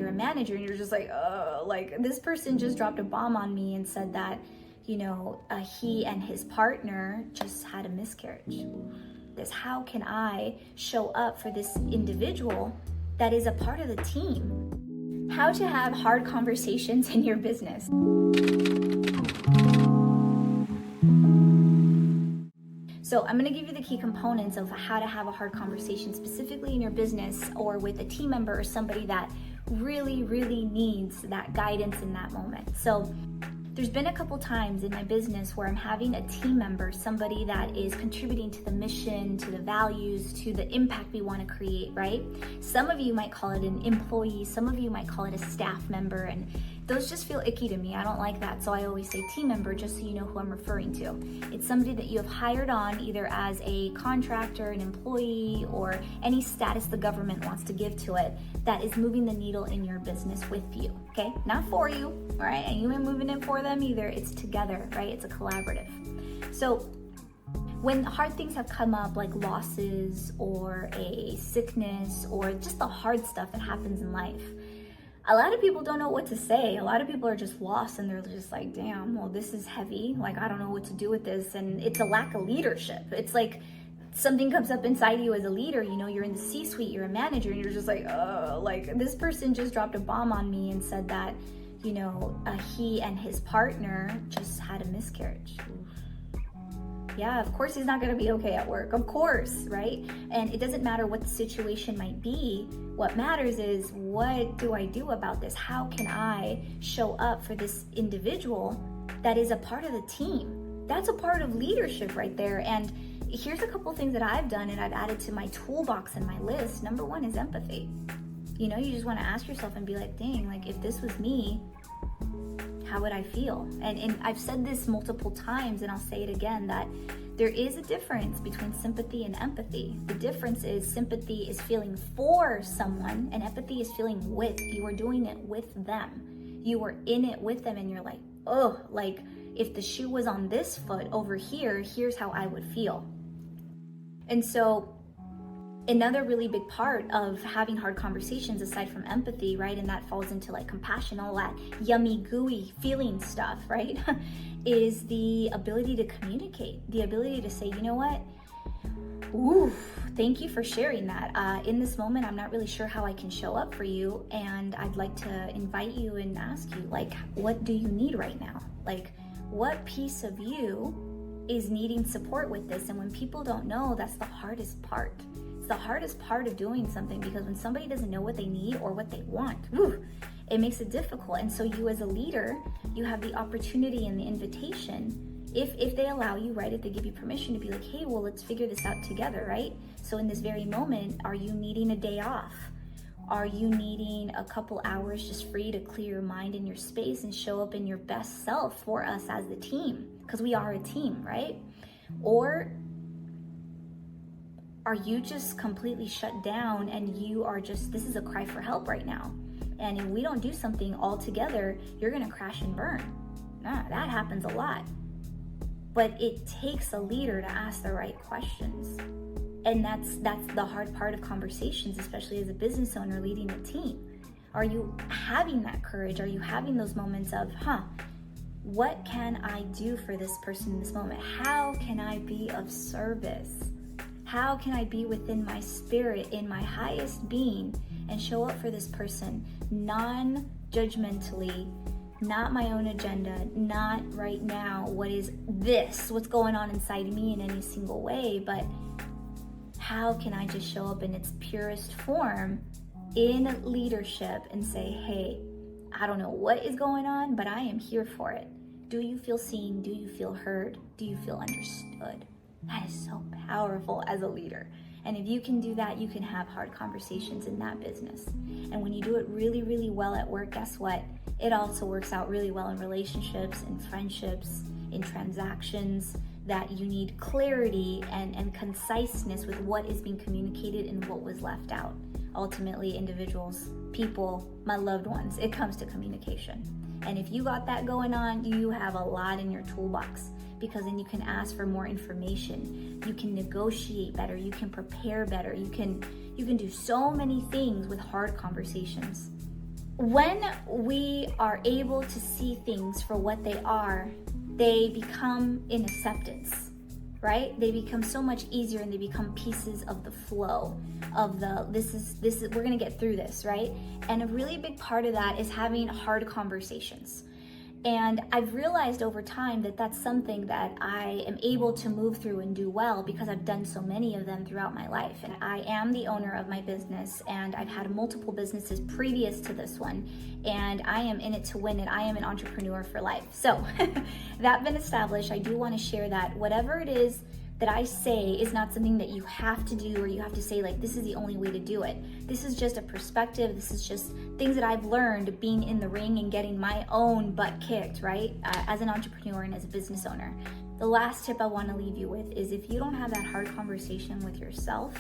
you're a manager and you're just like, oh, like this person just dropped a bomb on me and said that, he and his partner just had a miscarriage. How can I show up for this individual that is a part of the team? How to have hard conversations in your business. So I'm going to give you the key components of how to have a hard conversation specifically in your business or with a team member or somebody that really, really needs that guidance in that moment. So there's been a couple times in my business where I'm having a team member, somebody that is contributing to the mission, to the values, to the impact we want to create, right? Some of you might call it an employee, some of you might call it a staff member, and those just feel icky to me. I don't like that. So I always say team member, just so you know who I'm referring to. It's somebody that you have hired on either as a contractor, an employee, or any status the government wants to give to it that is moving the needle in your business with you, okay? Not for you, all right? And you ain't moving it for them either. It's together, right? It's a collaborative. So when hard things have come up, like losses or a sickness or just the hard stuff that happens in life, a lot of people don't know what to say. A lot of people are just lost and they're just like, damn, well, this is heavy. Like, I don't know what to do with this. And it's a lack of leadership. It's like something comes up inside you as a leader, you're in the C-suite, you're a manager, and you're just like, oh, like this person just dropped a bomb on me and said that, he and his partner just had a miscarriage. Yeah, of course he's not going to be okay at work, of course, right? And it doesn't matter what the situation might be. What matters is, what do I do about this? How can I show up for this individual that is a part of the team? That's a part of leadership right there. And here's a couple things that I've done and I've added to my toolbox and my list. Number one is empathy. You just want to ask yourself and be like, dang, like if this was me, how would I feel? And I've said this multiple times and I'll say it again, that there is a difference between sympathy and empathy. The difference is sympathy is feeling for someone and empathy is feeling with. You are doing it with them. You are in it with them and you're like, oh, like if the shoe was on this foot over here, here's how I would feel. And so another really big part of having hard conversations, aside from empathy, right, and that falls into like compassion, all that yummy, gooey feeling stuff, right, is the ability to communicate, the ability to say, you know what, ooh, thank you for sharing that. In this moment, I'm not really sure how I can show up for you, and I'd like to invite you and ask you, like, what do you need right now? Like, what piece of you is needing support with this? And when people don't know, that's the hardest part. The hardest part of doing something, because when somebody doesn't know what they need or what they want, it makes it difficult. And so you as a leader, you have the opportunity and the invitation, if they allow you, right, if they give you permission to be like, hey, well, let's figure this out together, right? So in this very moment, are you needing a day off? Are you needing a couple hours just free to clear your mind and your space and show up in your best self for us as the team? Because we are a team, right? Or are you just completely shut down and you are just, this is a cry for help right now? And if we don't do something all together, you're gonna crash and burn. That happens a lot. But it takes a leader to ask the right questions. And that's the hard part of conversations, especially as a business owner leading a team. Are you having that courage? Are you having those moments of, what can I do for this person in this moment? How can I be of service? How can I be within my spirit, in my highest being, and show up for this person non-judgmentally, not my own agenda, not right now, what's going on inside me in any single way, but how can I just show up in its purest form in leadership and say, hey, I don't know what is going on, but I am here for it. Do you feel seen? Do you feel heard? Do you feel understood? That is so powerful as a leader. And if you can do that, you can have hard conversations in that business. And when you do it really, really well at work, guess what? It also works out really well in relationships, in friendships, in transactions, that you need clarity and conciseness with what is being communicated and what was left out. Ultimately, individuals, people, my loved ones, it comes to communication. And if you got that going on, you have a lot in your toolbox, because then you can ask for more information. You can negotiate better. You can prepare better. You can do so many things with hard conversations. When we are able to see things for what they are, they become in acceptance, right? They become so much easier, and they become pieces of the flow of this is we're gonna get through this, right? And a really big part of that is having hard conversations. And I've realized over time that that's something that I am able to move through and do well because I've done so many of them throughout my life. And I am the owner of my business, and I've had multiple businesses previous to this one, and I am in it to win it. I am an entrepreneur for life. So that been established, I do want to share that whatever it is that I say is not something that you have to do, or you have to say like, this is the only way to do it. This is just a perspective. This is just things that I've learned being in the ring and getting my own butt kicked, right? As an entrepreneur and as a business owner. The last tip I want to leave you with is, if you don't have that hard conversation with yourself,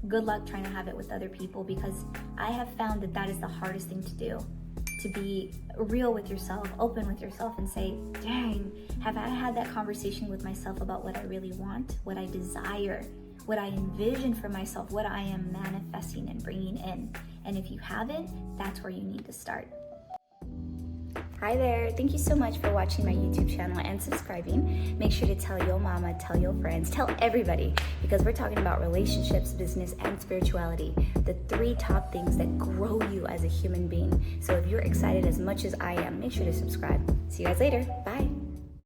good luck trying to have it with other people, because I have found that that is the hardest thing to do. To be real with yourself, open with yourself, and say, dang, have I had that conversation with myself about what I really want, what I desire, what I envision for myself, what I am manifesting and bringing in? And if you haven't, that's where you need to start. Hi there, thank you so much for watching my YouTube channel and subscribing. Make sure to tell your mama, tell your friends, tell everybody, because we're talking about relationships, business, and spirituality, the 3 top things that grow you as a human being. So if you're excited as much as I am, make sure to subscribe. See you guys later, bye.